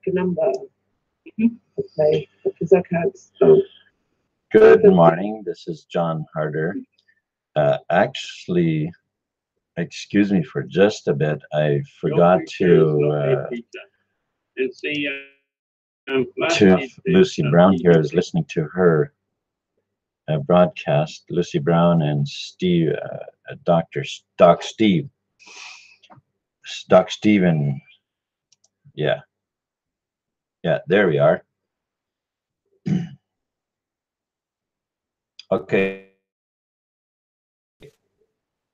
a number. Okay, because I can't stop. Good morning. This is John Harder. Actually, excuse me for just a bit. I forgot to Lucy Brown here. I was listening to her broadcast. Lucy Brown and Steve, Doc Steve, Doc Steven. Yeah, there we are. Okay.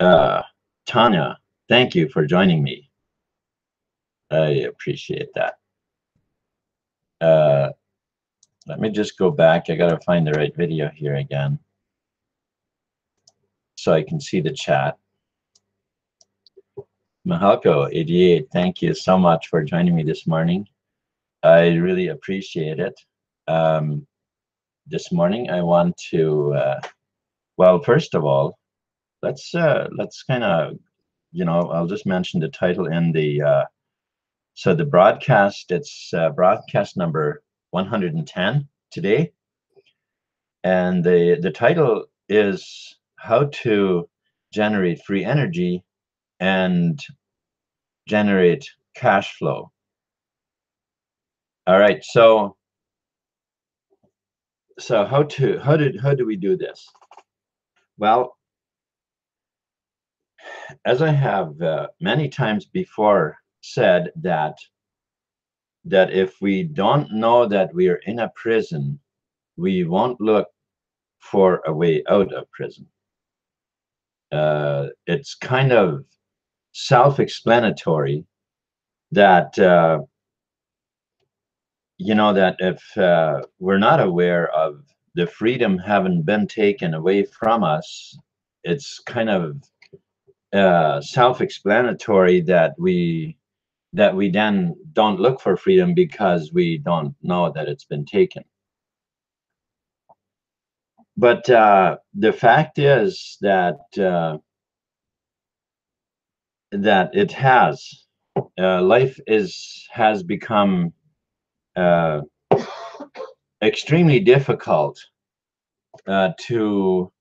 Tanya, thank you for joining me. I appreciate that. Let me just go back. I gotta find the right video here again so I can see the chat. Mahalko 88, thank you so much for joining me this morning. I really appreciate it. This morning I want to well, first of all, let's kind of, I'll just mention the title in the so the broadcast, it's broadcast number 110 today, and the title is how to generate free energy and generate cash flow. All right, so how do we do this? Well, as I have many times before said, that if we don't know that we are in a prison, we won't look for a way out of prison. It's kind of self-explanatory that that if we're not aware of the freedom having been taken away from us, it's kind of self-explanatory that we then don't look for freedom because we don't know that it's been taken. But the fact is that that it has life has become extremely difficult to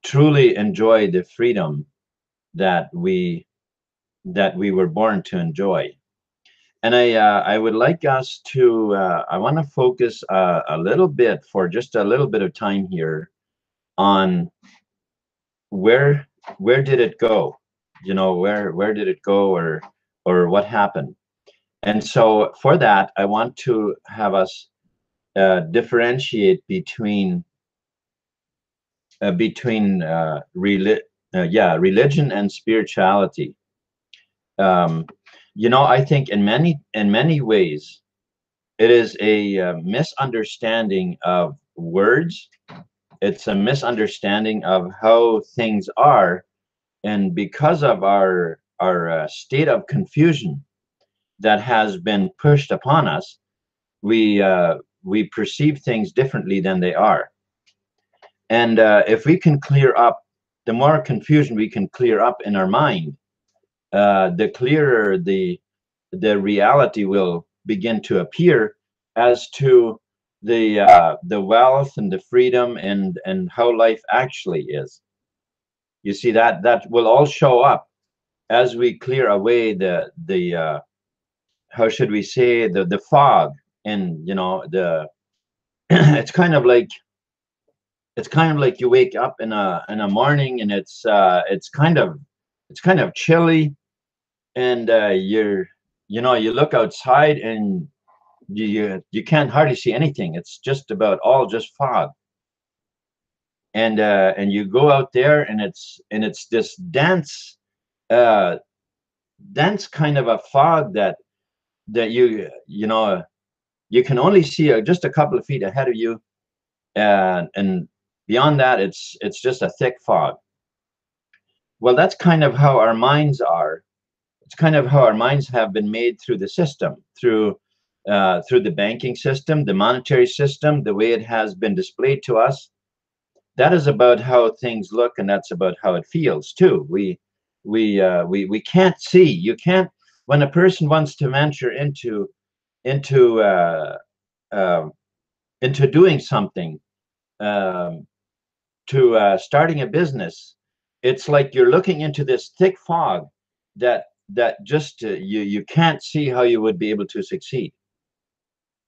truly enjoy the freedom that we were born to enjoy. And I would like us to I want to focus a little bit, for just a little bit of time here, on where did it go? Where did it go, or what happened? And so for that, I want to have us differentiate between religion and spirituality. I think in many ways it is a misunderstanding of words. It's a misunderstanding of how things are, and because of our state of confusion that has been pushed upon us, we perceive things differently than they are. And if we can clear up, the more confusion we can clear up in our mind, the clearer the reality will begin to appear as to the wealth and the freedom and how life actually is. You see, that will all show up as we clear away the how should we say, the fog. And the it's kind of like you wake up in a morning, and it's kind of chilly, and you look outside, and you can't hardly see anything. It's just about all just fog. And you go out there, and it's this dense kind of a fog that you can only see just a couple of feet ahead of you, and beyond that it's just a thick fog. Well, that's kind of how our minds are. It's kind of how our minds have been made through the system, through the banking system, the monetary system, the way it has been displayed to us. That is about how things look, and that's about how it feels too. We can't see. You can't, when a person wants to venture into into uh, into doing something, um, to starting a business. It's like you're looking into this thick fog that just you can't see how you would be able to succeed.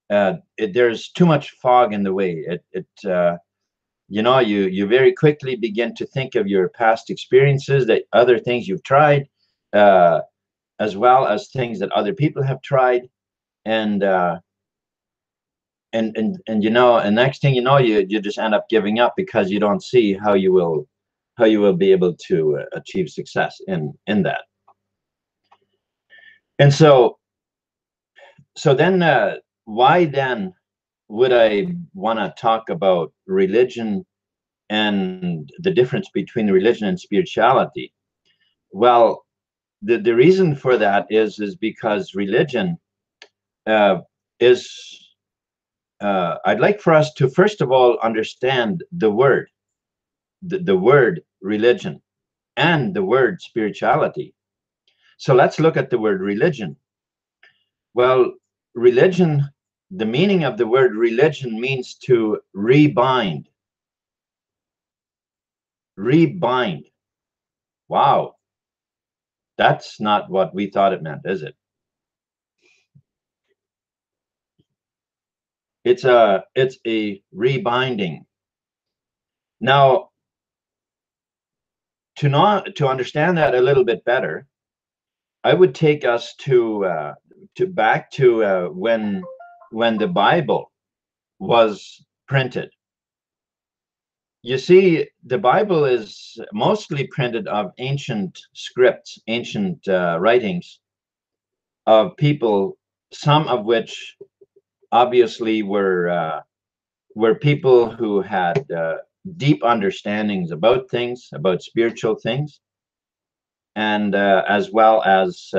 There's too much fog in the way. You very quickly begin to think of your past experiences, that other things you've tried, uh, as well as things that other people have tried, and and next thing you know, you just end up giving up because you don't see how you will be able to achieve success in that. And so then why then would I want to talk about religion and the difference between religion and spirituality? Well, the reason for that is because religion uh, is I'd like for us to first of all understand the word religion and the word spirituality. So let's look at the word religion. Well, religion, the meaning of the word religion means to rebind. Rebind. Wow, that's not what we thought it meant, is it? It's a rebinding. Now, to understand that a little bit better, I would take us to back to when the Bible was printed. You see, the Bible is mostly printed of ancient scripts, ancient writings of people, some of which obviously were people who had deep understandings about things, about spiritual things, and as well as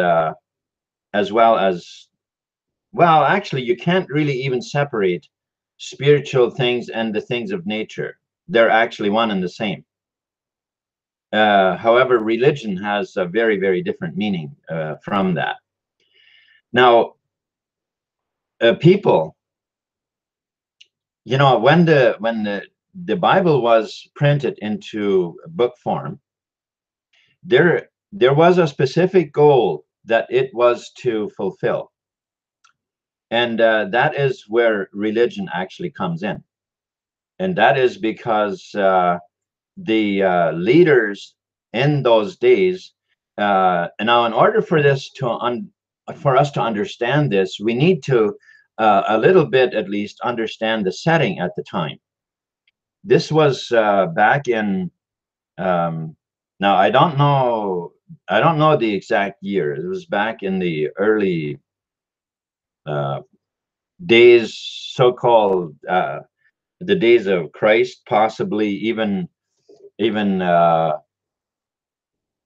well, actually, you can't really even separate spiritual things and the things of nature. They're actually one and the same. However, religion has a very, very different meaning from that. Now, people, when the Bible was printed into book form, there was a specific goal that it was to fulfill, and that is where religion actually comes in, and that is because the leaders in those days. And now, in order for this for us to understand this, we need to a little bit at least understand the setting at the time. This was back in now I don't know the exact year. It was back in the early uh, days, so-called the days of Christ, possibly even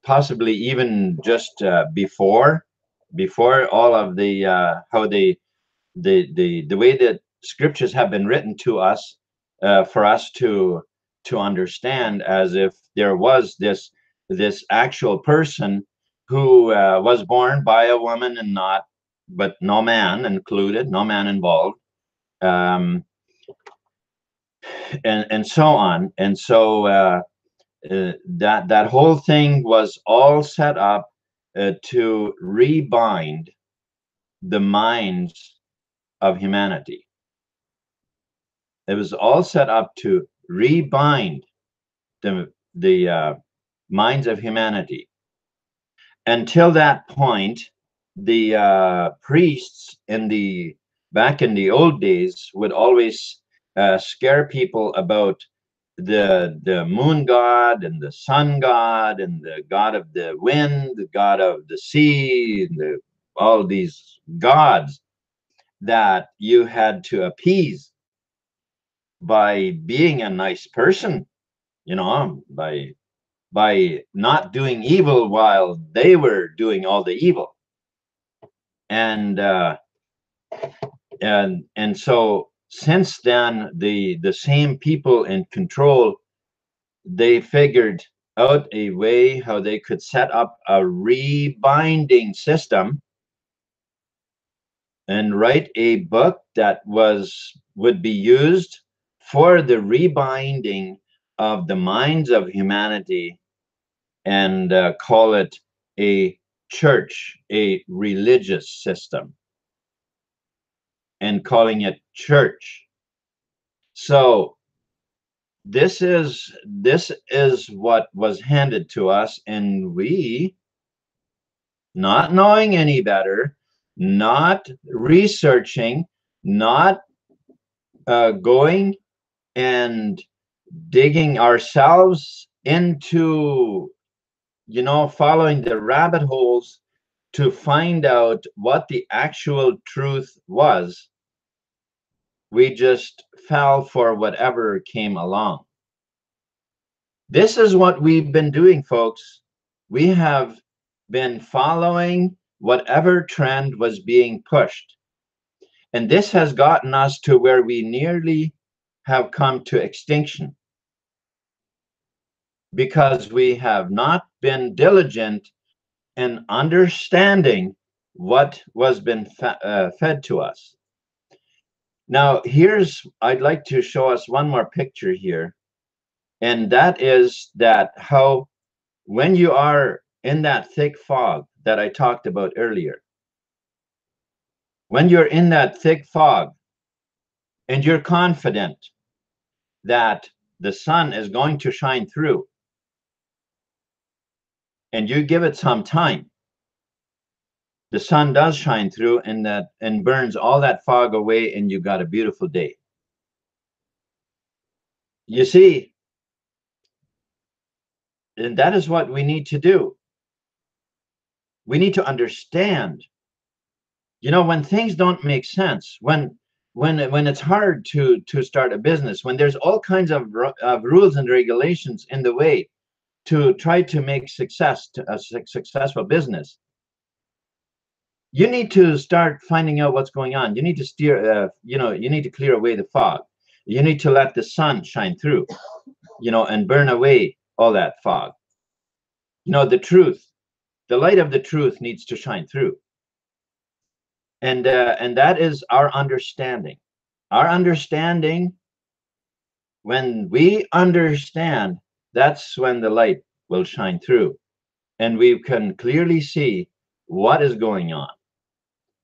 possibly even just before all of the how the way that scriptures have been written to us, for us to understand, as if there was this actual person who was born by a woman, and not but no man included, no man involved, um, and so on. And so that whole thing was all set up to rebind the minds of humanity. It was all set up to rebind the minds of humanity. Until that point, the priests back in the old days would always scare people about the moon god and the sun god and the god of the wind, the god of the sea, all these gods that you had to appease by being a nice person, by not doing evil while they were doing all the evil. And so since then, the same people in control, they figured out a way how they could set up a rebinding system and write a book that would be used for the rebinding of the minds of humanity, and call it a church, a religious system, and calling it church. So this is what was handed to us, and we, not knowing any better, not researching, not going and digging ourselves into, following the rabbit holes to find out what the actual truth was, we just fell for whatever came along. This is what we've been doing, folks. We have been following whatever trend was being pushed. And this has gotten us to where we nearly have come to extinction, because we have not been diligent in understanding what was been fed to us. Now, I'd like to show us one more picture here. And that is that how, when you are in that thick fog that I talked about earlier, when you're in that thick fog and you're confident that the sun is going to shine through, and you give it some time, the sun does shine through, and burns all that fog away, and you got a beautiful day. You see, and that is what we need to do. We need to understand, when things don't make sense, when it's hard to start a business, when there's all kinds of rules and regulations in the way to try to make success to a successful business, you need to start finding out what's going on. You need to steer, you need to clear away the fog. You need to let the sun shine through, and burn away all that fog. The truth, the light of the truth needs to shine through. And that is our understanding. Our understanding, when we understand, that's when the light will shine through, and we can clearly see what is going on.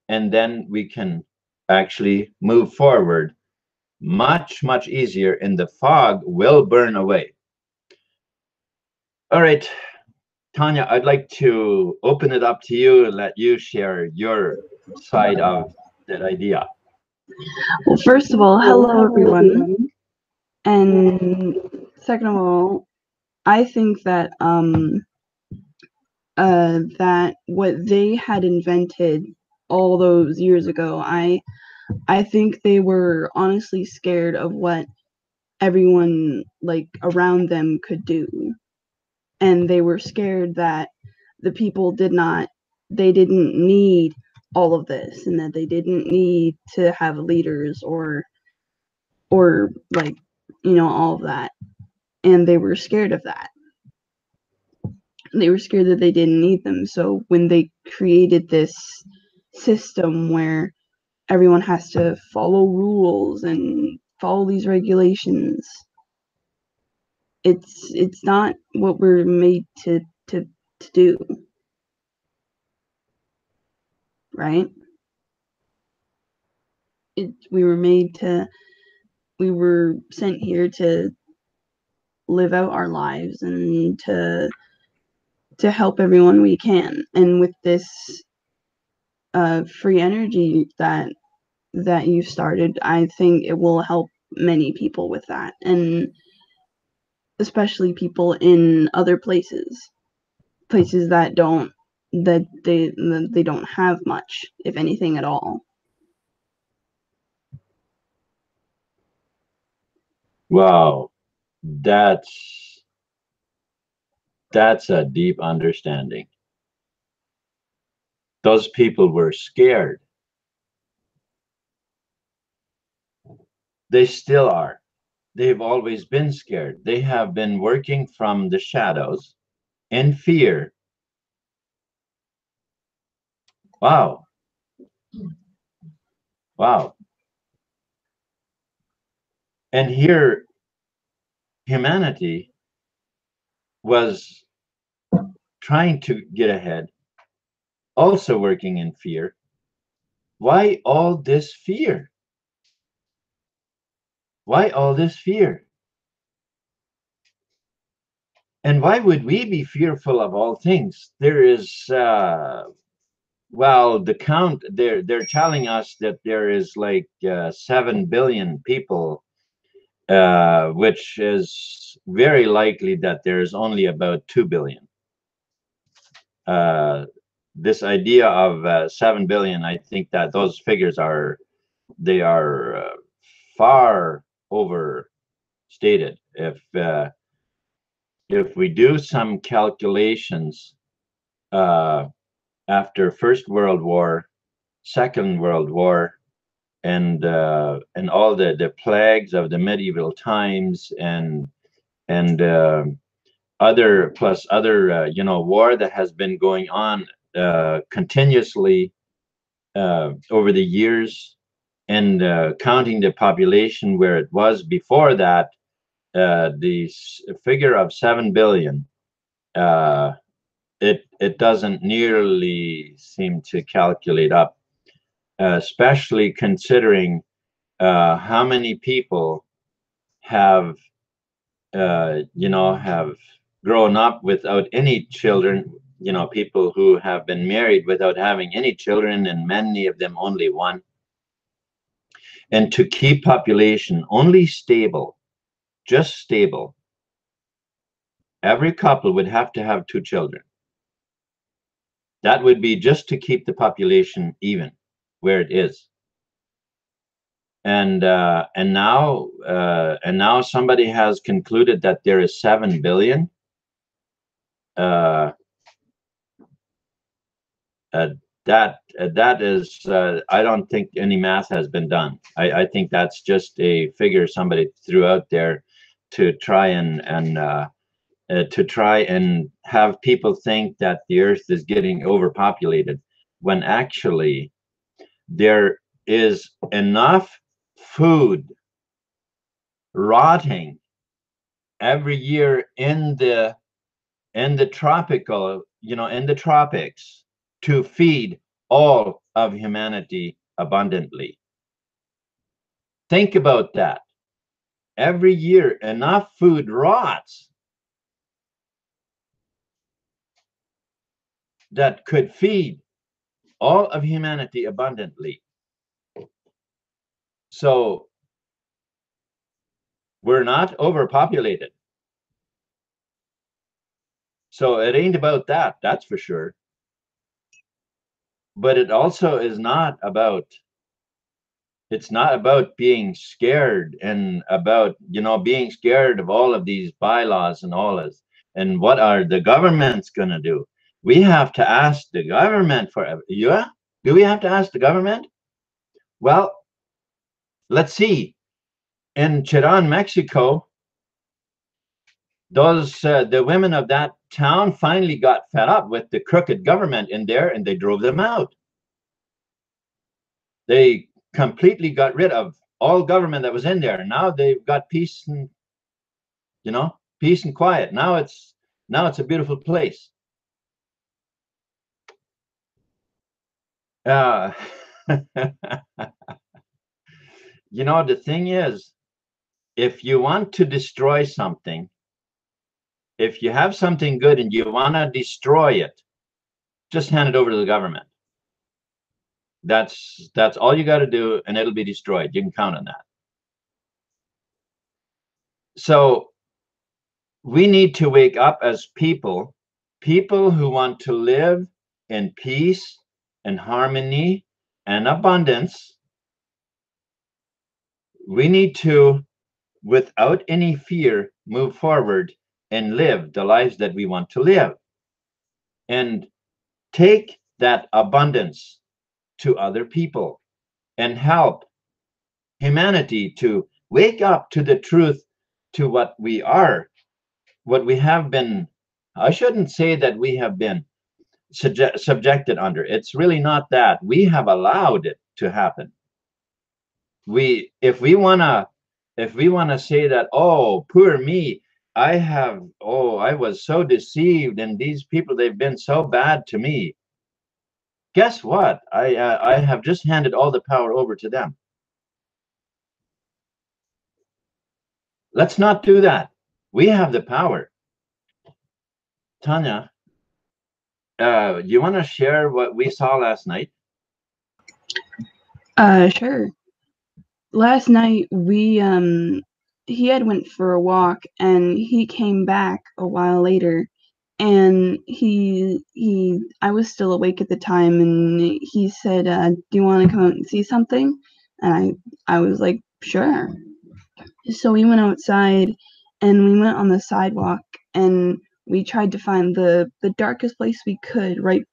And then we can actually move forward much, much easier, and the fog will burn away. All right, Tanya, I'd like to open it up to you and let you share your side of that idea. Well, first of all, hello everyone. And second of all, I think that that what they had invented all those years ago, I think they were honestly scared of what everyone like around them could do. And they were scared that the people didn't need all of this, and that they didn't need to have leaders or like, all of that. And they were scared of that. They were scared that they didn't need them. So when they created this system where everyone has to follow rules and follow these regulations, it's not what we're made to do, right? We were sent here to live out our lives and to help everyone we can. And with this free energy that you started, I think it will help many people with that, and especially people in other places that they don't have much, if anything at all. Wow, that's a deep understanding. Those people were scared. They still are. They've always been scared. They have been working from the shadows in fear. Wow. Wow. And here, humanity was trying to get ahead, also working in fear. Why all this fear? Why all this fear? And why would we be fearful of all things? There is, well, the count, they're telling us that there is like 7 billion people, which is very likely that there's only about 2 billion. This idea of 7 billion, I think that those figures are, they are far overstated. If we do some calculations, after First World War, Second World War, and all the plagues of the medieval times, and other plus other war that has been going on continuously over the years, and counting the population where it was before that, the figure of 7 billion, it doesn't nearly seem to calculate up, especially considering how many people have have grown up without any children, people who have been married without having any children, and many of them only one. And to keep population only stable, just stable, every couple would have to have 2 children. That would be just to keep the population even where it is. And now somebody has concluded that there is 7 billion. That is, I don't think any math has been done. I think that's just a figure somebody threw out there to try and have people think that the earth is getting overpopulated, when actually there is enough food rotting every year in the tropical, in the tropics, to feed all of humanity abundantly. Think about that. Every year, enough food rots that could feed all of humanity abundantly. So we're not overpopulated. So it ain't about that, that's for sure. But it also is not about, it's not about being scared, and about, being scared of all of these bylaws and all this. And what are the governments going to do? We have to ask the government for, yeah? Do we have to ask the government? Well, let's see. In Chiran, Mexico, those the women of that town finally got fed up with the crooked government in there, and they drove them out. They completely got rid of all government that was in there. Now they've got peace and peace and quiet. Now it's a beautiful place. The thing is, if you want to destroy something, if you have something good and you want to destroy it, just hand it over to the government. That's all you got to do, and it'll be destroyed. You can count on that. So we need to wake up as people who want to live in peace and harmony and abundance. We need to, without any fear, move forward and live the lives that we want to live, and take that abundance to other people, and help humanity to wake up to the truth, to what we are, what we have been. I shouldn't say that we have been subjected under. It's really not that. We have allowed it to happen. if we wanna say that, oh, poor me, I was so deceived, and these people, they've been so bad to me. Guess what? I have just handed all the power over to them. Let's not do that. We have the power. Tanya, you want to share what we saw last night? Sure. Last night he had went for a walk, and he came back a while later, and I was still awake at the time, and he said, do you want to come out and see something? And I was like, sure. So we went outside, and we went on the sidewalk, and we tried to find the darkest place we could, right,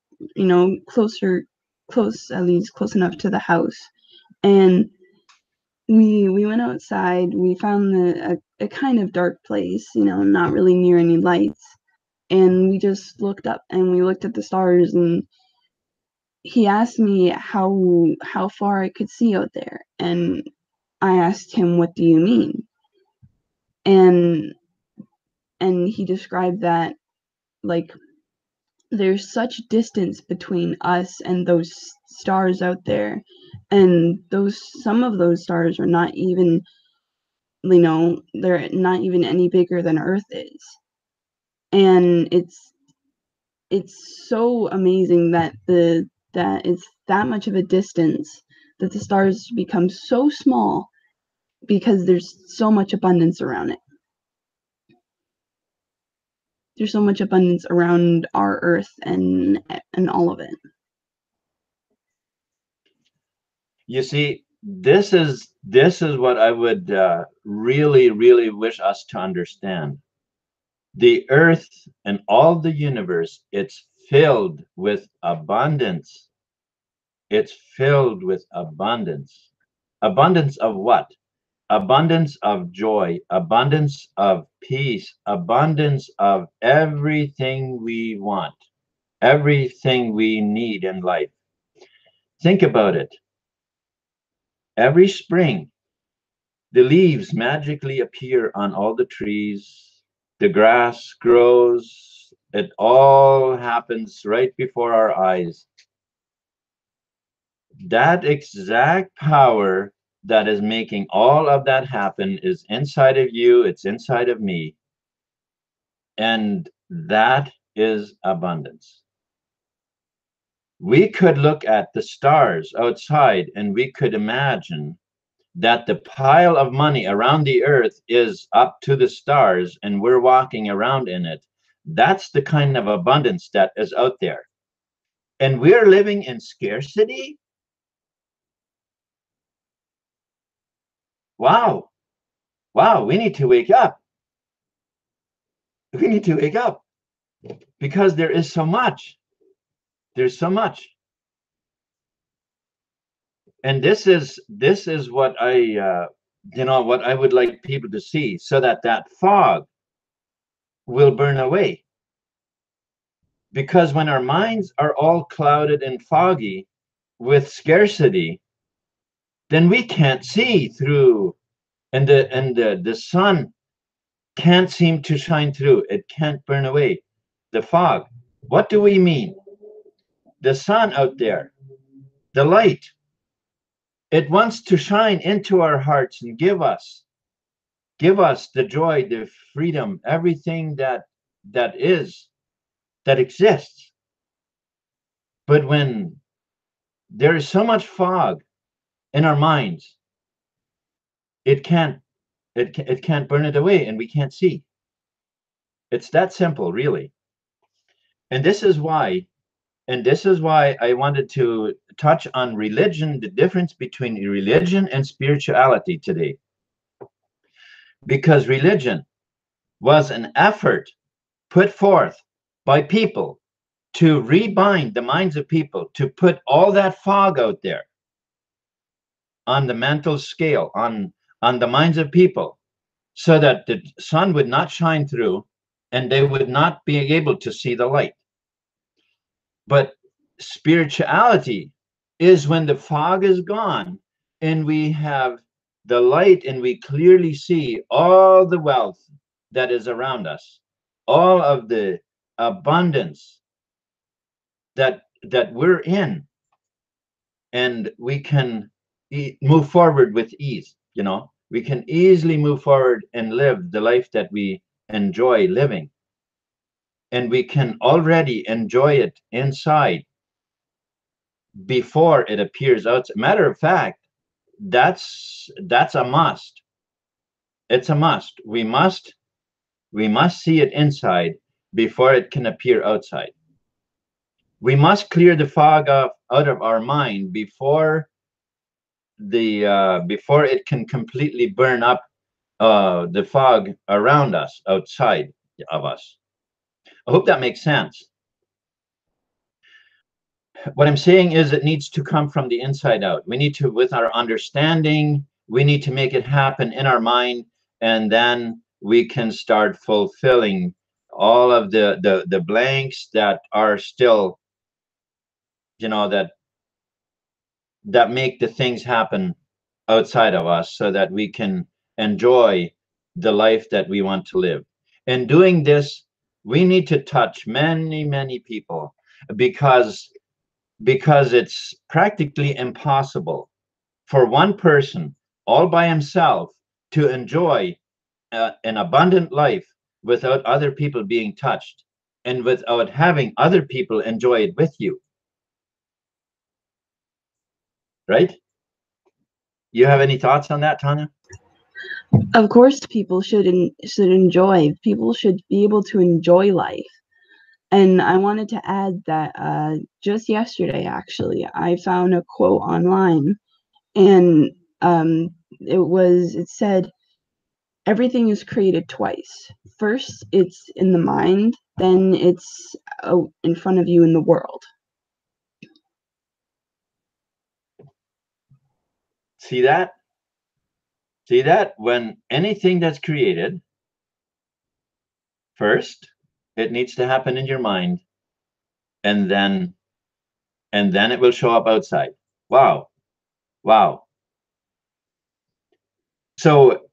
close enough to the house. And we went outside. We found a kind of dark place, not really near any lights. And we just looked up, and we looked at the stars, and he asked me how far I could see out there. And I asked him, what do you mean? And he described that, like, there's such distance between us and those stars out there, and some of those stars are not even, they're not even any bigger than Earth is. And it's so amazing that it's that much of a distance, that the stars become so small because there's so much abundance around it. There's so much abundance around our Earth and all of it. You see, this is what I would really, really wish us to understand. The Earth and all the universe, it's filled with abundance. It's filled with abundance. Abundance of what? Abundance of joy, abundance of peace, abundance of everything we want, everything we need in life. Think about it. Every spring, the leaves magically appear on all the trees. The grass grows. It all happens right before our eyes. That exact power that is making all of that happen is inside of you. It's inside of me. And that is abundance. We could look at the stars outside, and we could imagine that the pile of money around the earth is up to the stars, and we're walking around in it. That's the kind of abundance that is out there. And we're living in scarcity. Wow. Wow, we need to wake up. We need to wake up, because there is so much. There's so much. And this is what I what I would like people to see, so that fog will burn away. Because when our minds are all clouded and foggy with scarcity, then we can't see through, and the sun can't seem to shine through. It can't burn away the fog. What do we mean? The sun out there, the light, it wants to shine into our hearts and give us the joy, the freedom, everything that exists. But when there is so much fog in our minds, it can't burn it away, and we can't see. It's that simple, really. And this is why I wanted to touch on religion, the difference between religion and spirituality today. Because religion was an effort put forth by people to rebind the minds of people, to put all that fog out there on the mental scale, on the minds of people, so that the sun would not shine through and they would not be able to see the light. But spirituality is when the fog is gone and we have the light, and we clearly see all the wealth that is around us, all of the abundance that we're in, and we can move forward with ease. You know, we can easily move forward and live the life that we enjoy living, and we can already enjoy it inside before it appears out. Matter of fact, that's a must. It's a must. We must see it inside before it can appear outside. We must clear the fog out of our mind before it can completely burn up the fog around us, outside of us. I hope that makes sense. What I'm saying is it needs to come from the inside out. We need to, with our understanding, we need to make it happen in our mind, and then we can start fulfilling all of the blanks that are still, you know, that make the things happen outside of us, so that we can enjoy the life that we want to live. In doing this, we need to touch many, many people, because it's practically impossible for one person all by himself to enjoy an abundant life without other people being touched, and without having other people enjoy it with you. Right? You have any thoughts on that, Tanya? Of course, people should enjoy. People should be able to enjoy life. And I wanted to add that just yesterday, actually, I found a quote online, and it said, everything is created twice. First, it's in the mind, then it's in front of you in the world. See that? See that? When anything that's created, first, it needs to happen in your mind, and then it will show up outside. Wow. Wow. So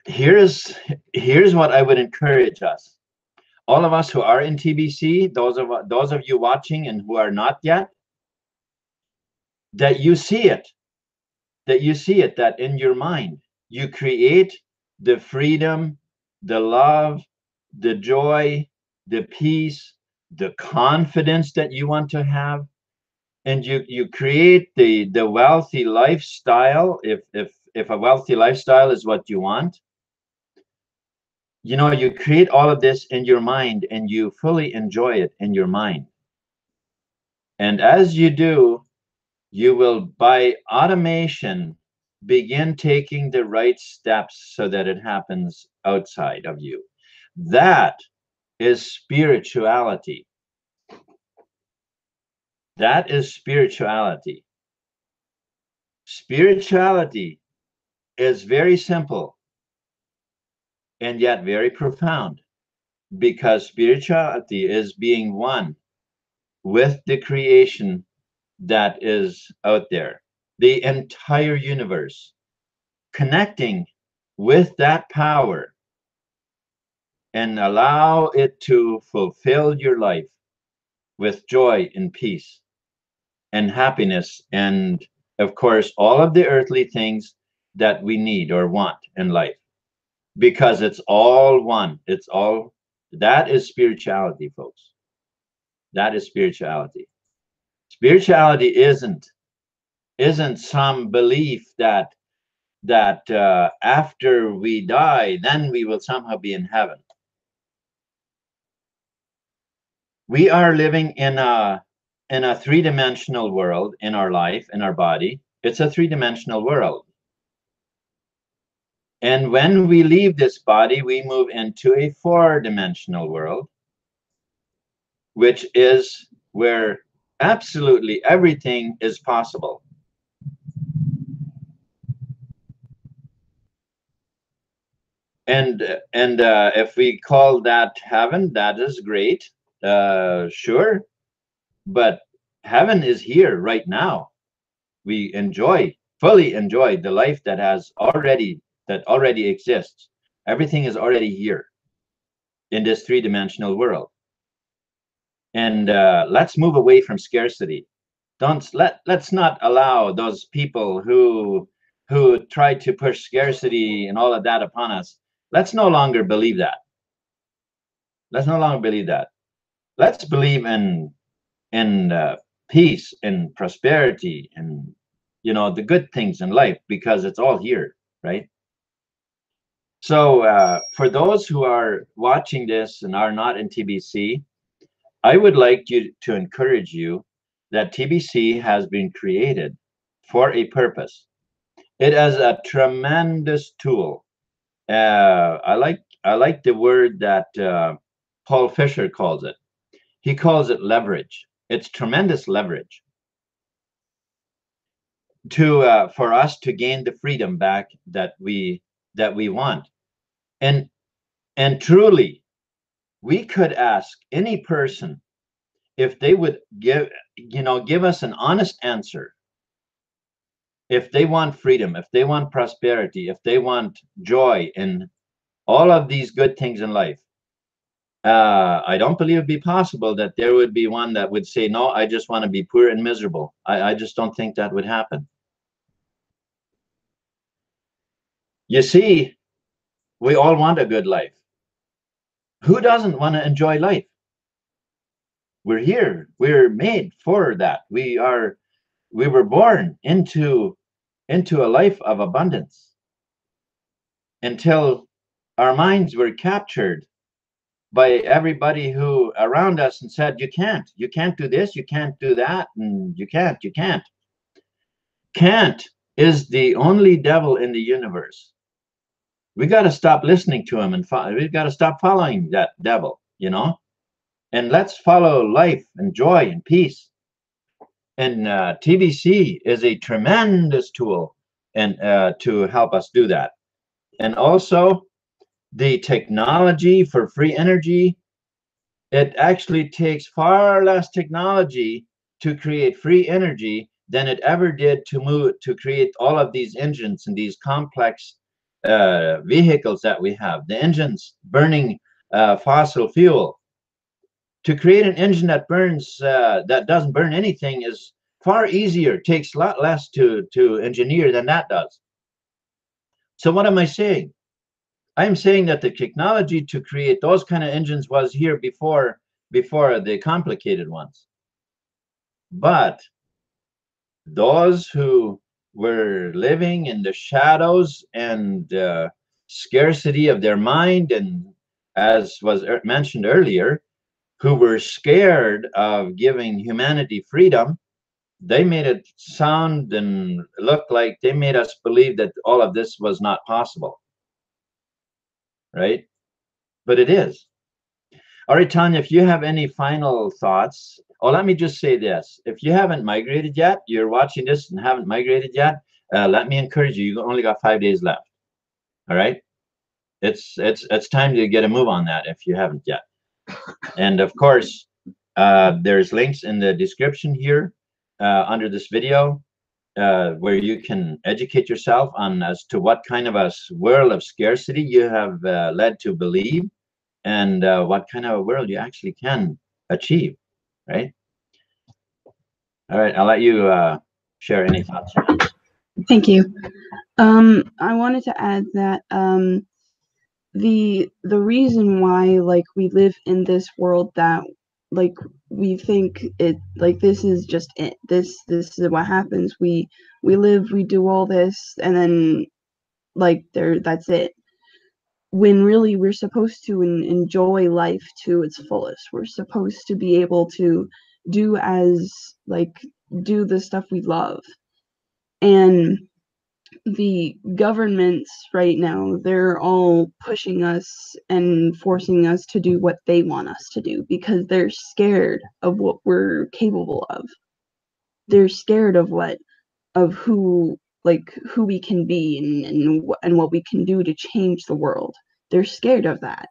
here's what I would encourage us. All of us who are in TBC, those of you watching and who are not yet, that you see it, that in your mind you create the freedom, the love, the joy, the peace, the confidence that you want to have, and you create the wealthy lifestyle, if a wealthy lifestyle is what you want. You know, you create all of this in your mind, and you fully enjoy it in your mind. And as you do, you will, by automation, begin taking the right steps so that it happens outside of you. That is spirituality. That is spirituality. Spirituality is very simple and yet very profound, because spirituality is being one with the creation that is out there, the entire universe, connecting with that power, and allow it to fulfill your life with joy and peace and happiness, and of course all of the earthly things that we need or want in life, because it's all one. It's all, that is spirituality, folks. That is spirituality. Spirituality isn't some belief that after we die, then we will somehow be in heaven. We are living in a three-dimensional world in our life, in our body. It's a three-dimensional world. And when we leave this body, we move into a four-dimensional world, which is where absolutely everything is possible. And if we call that heaven, that is great. Sure. But heaven is here right now. We enjoy fully enjoy the life that already exists. Everything is already here in this three-dimensional world. And let's move away from scarcity. Let's not allow those people who try to push scarcity and all of that upon us. Let's no longer believe that. Let's no longer believe that. Let's believe in peace and prosperity and the good things in life, because it's all here, right? So for those who are watching this and are not in TBC, I would like to encourage you that TBC has been created for a purpose. It is a tremendous tool. I like the word that Paul Fisher calls it. He calls it leverage. It's tremendous leverage for us to gain the freedom back that we want. And truly, we could ask any person if they would give us an honest answer. If they want freedom, if they want prosperity, if they want joy in all of these good things in life, I don't believe it'd be possible that there would be one that would say, no, I just want to be poor and miserable. I just don't think that would happen. You see, we all want a good life. Who doesn't want to enjoy life? We're here. We're made for that. We were born into a life of abundance until our minds were captured by everybody who around us and said, you can't do this, you can't do that, and you can't. Can't is the only devil in the universe. We got to stop listening to him, and we got to stop following that devil, and let's follow life and joy and peace. And TBC is a tremendous tool and to help us do that. And also the technology for free energy, it actually takes far less technology to create free energy than it ever did to create all of these engines and these complex vehicles that we have. The engines burning fossil fuel. To create an engine that burns that doesn't burn anything is far easier. Takes a lot less to engineer than that does. So what am I saying? I'm saying that the technology to create those kind of engines was here before the complicated ones. But those who were living in the shadows and scarcity of their mind, and as was mentioned earlier, who were scared of giving humanity freedom, they made it sound and look like they made us believe that all of this was not possible. Right? But it is. All right, Tanya, if you have any final thoughts, let me just say this. If you haven't migrated yet, you're watching this and haven't migrated yet, let me encourage you. You only got 5 days left. All right? It's time to get a move on that if you haven't yet. And of course, there's links in the description here under this video where you can educate yourself on as to what kind of a world of scarcity you have led to believe, and what kind of a world you actually can achieve, right? All right, I'll let you share any thoughts. Thank you. I wanted to add that the reason why we live in this world that we think it this is just it, this is what happens, we live, we do all this, and then that's it, when really we're supposed to enjoy life to its fullest. We're supposed to be able to do the stuff we love. And the governments right now, they're all pushing us and forcing us to do what they want us to do because they're scared of what we're capable of. They're scared of who we can be and what we can do to change the world. They're scared of that.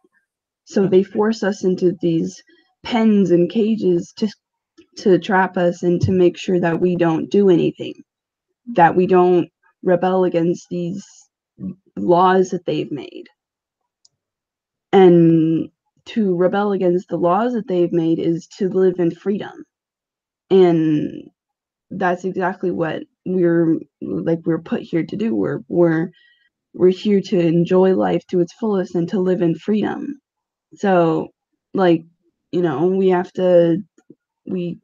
So they force us into these pens and cages to trap us and to make sure that we don't do anything, that we don't rebel against these laws that they've made. And to rebel against the laws that they've made is to live in freedom. And that's exactly what we're put here to do. We're here to enjoy life to its fullest and to live in freedom. So, like, you know, we have to we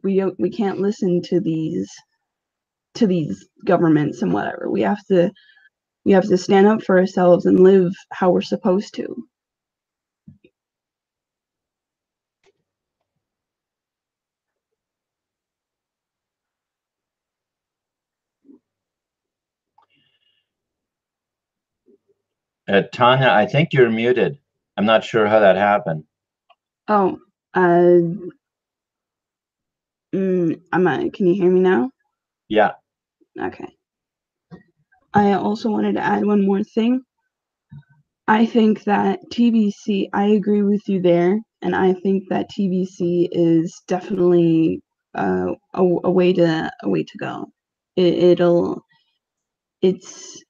can't listen to these governments and whatever. We have to stand up for ourselves and live how we're supposed to. Tanya, I think you're muted. I'm not sure how that happened. Oh, can you hear me now? Yeah. Okay. I also wanted to add one more thing. I think that TBC, I agree with you there, and I think that TBC is definitely a way to go. It's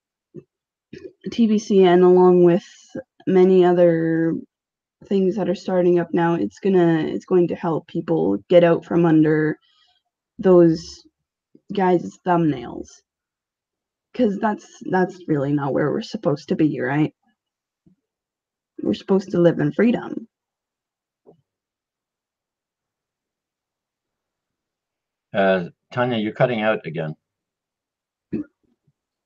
TBC, and along with many other things that are starting up now, it's going to help people get out from under those guys' thumbnails, because that's really not where we're supposed to be, right? We're supposed to live in freedom. Tanya, you're cutting out again.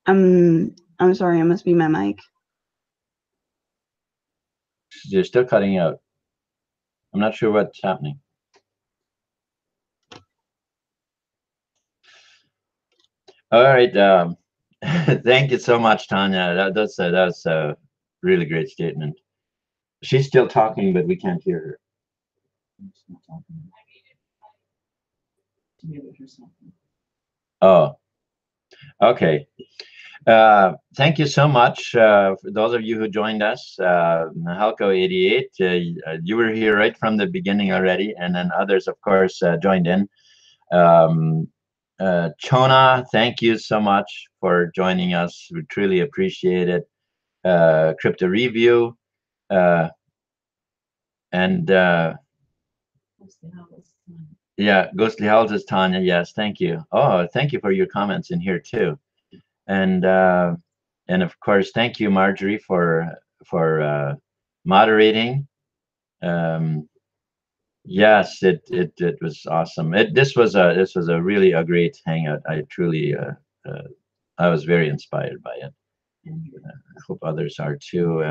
I'm sorry, it must be my mic. You're still cutting out. I'm not sure what's happening. All right. Thank you so much, Tanya. That's a really great statement. She's still talking, but we can't hear her. Oh, okay. Thank you so much for those of you who joined us. Halko88, you were here right from the beginning already, and then others, of course, joined in. Chona, thank you so much for joining us. We truly appreciate it. Crypto Review, and yeah, Ghostly Houses, Tanya. Yes, thank you. Oh, thank you for your comments in here too, and of course, thank you, Marjorie, for moderating. Yes, it was awesome. This was a really a great hangout. I truly I was very inspired by it. I hope others are too.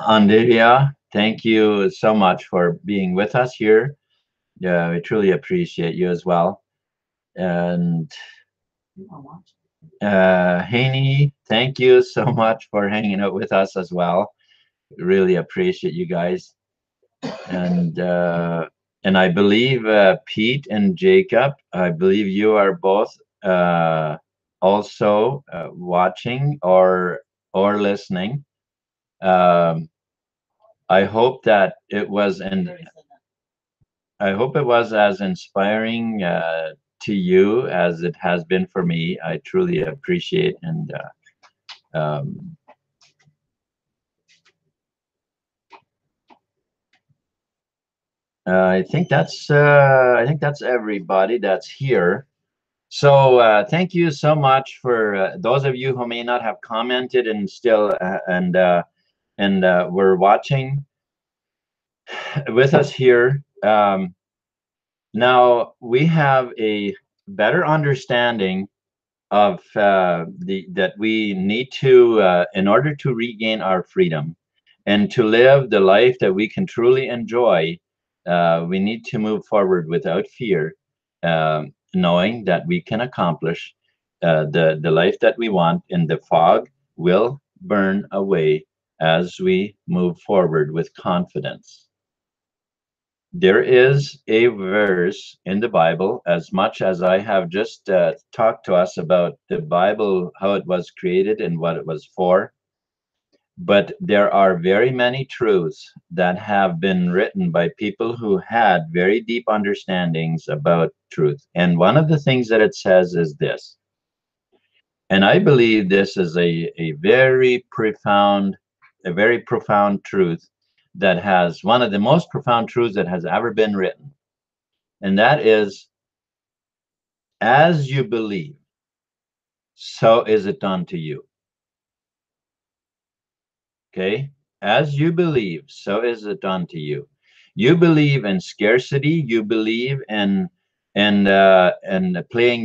Andrea, thank you so much for being with us here. Yeah, we truly appreciate you as well. And Haney, thank you so much for hanging out with us as well. Really appreciate you guys. And I believe Pete and Jacob, I believe you are both also watching or listening. I hope that it was, and I hope it was as inspiring to you as it has been for me. I truly appreciate and I think that's everybody that's here. So thank you so much for those of you who may not have commented and still were watching with us here. Now we have a better understanding of that we need to in order to regain our freedom and to live the life that we can truly enjoy. We need to move forward without fear, knowing that we can accomplish the life that we want, and the fog will burn away as we move forward with confidence. There is a verse in the Bible, as much as I have just talked to us about the Bible, how it was created and what it was for. But there are very many truths that have been written by people who had very deep understandings about truth. And one of the things that it says is this, and I believe this is a very profound truth that has one of the most profound truths that has ever been written. And that is, as you believe, so is it done to you. Okay? As you believe, so is it done to you. You believe in scarcity, you believe in playing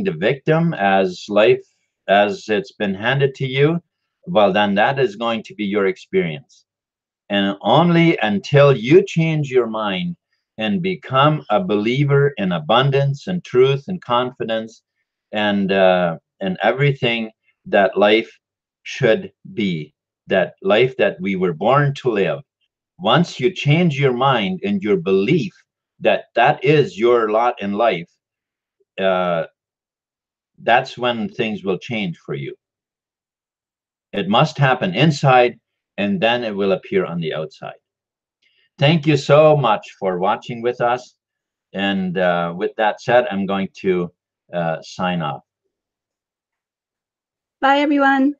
the victim as life as it's been handed to you, well, then that is going to be your experience. And only until you change your mind and become a believer in abundance and truth and confidence and everything that life should be, that life that we were born to live. Once you change your mind and your belief that that is your lot in life, uh, that's when things will change for you. It must happen inside, and then it will appear on the outside. Thank you so much for watching with us. And with that said, I'm going to sign off. Bye, everyone.